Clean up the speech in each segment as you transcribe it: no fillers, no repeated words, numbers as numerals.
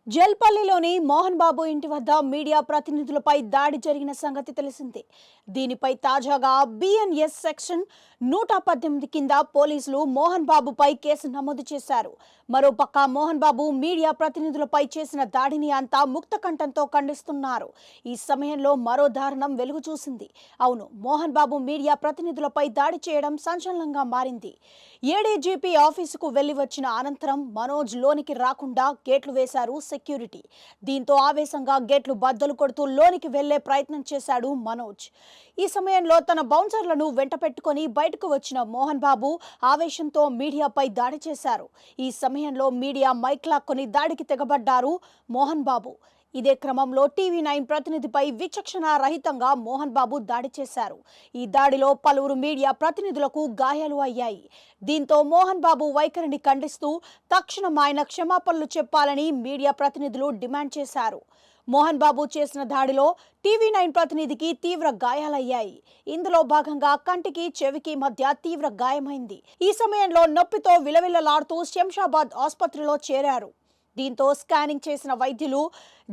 జల్పల్లిలోని మోహన్ బాబు ఇంటి వద్ద మీడియా ప్రతినిధులపై దాడి జరిగిన సంగతి తెలిసిందే. దీనిపై తాజాగా బిఎన్ఎస్ సెక్షన్ 118 కింద పోలీసులు మోహన్ బాబుపై కేసు నమోదు చేశారు. మరోపక్క మోహన్ బాబు మీడియా ప్రతినిధులపై చేసిన దాడిని అంతా ముక్తకంఠంతో ఖండిస్తున్నారు. ఈ సమయంలో మరో దారుణం వెలుగు చూసింది. అవును, మోహన్ బాబు మీడియా ప్రతినిధులపై దాడి చేయడం సంచలనంగా మారింది. ఏడీజీపీ ఆఫీసుకు వెళ్లి వచ్చిన అనంతరం మనోజ్ లోనికి రాకుండా గేట్లు వేశారు సెక్యూరిటీ. దీంతో ఆవేశంగా గేట్లు బద్దలు కొడుతూ లోనికి వెళ్లే ప్రయత్నం చేశాడు మనోజ్. ఈ సమయంలో తన బౌన్సర్లను వెంట పెట్టుకుని బయటకు వచ్చిన మోహన్ బాబు ఆవేశంతో మీడియాపై దాడి చేశారు. ఈ సమయంలో మీడియా మైక్ లాక్కొని దాడికి తెగబడ్డారు మోహన్ బాబు. ఇదే క్రమంలో టీవీ9 ప్రతినిధిపై విచక్షణ రహితంగా మోహన్ బాబు దాడి చేశారు. ఈ దాడిలో పలువురు మీడియా ప్రతినిధులకు గాయాలు అయ్యాయి. దీంతో మోహన్ బాబు వైఖరిని ఖండిస్తూ తక్షణం ఆయన క్షమాపణలు చెప్పాలని మీడియా ప్రతినిధులు డిమాండ్ చేశారు. మోహన్ బాబు చేసిన దాడిలో టీవీ9 ప్రతినిధికి తీవ్ర గాయాలయ్యాయి. ఇందులో భాగంగా కంటికి చెవికి మధ్య తీవ్ర గాయమైంది. ఈ సమయంలో నొప్పితో విలవిలలాడుతూ శంషాబాద్ ఆసుపత్రిలో చేరారు. దీంతో స్కానింగ్ చేసిన వైద్యులు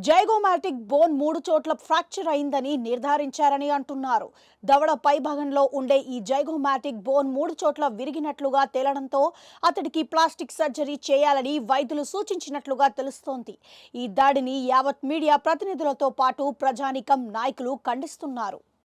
జైగోమాటిక్ బోన్ 3 చోట్ల ఫ్రాక్చర్ అయిందని నిర్ధారించారని అంటున్నారు. దవడ పైభాగంలో ఉండే ఈ జైగోమాటిక్ బోన్ 3 చోట్ల విరిగినట్లుగా తేలడంతో అతడికి ప్లాస్టిక్ సర్జరీ చేయాలని వైద్యులు సూచించినట్లుగా తెలుస్తోంది. ఈ దాడిని యావత్ మీడియా ప్రతినిధులతో పాటు ప్రజానీకం నాయకులు ఖండిస్తున్నారు.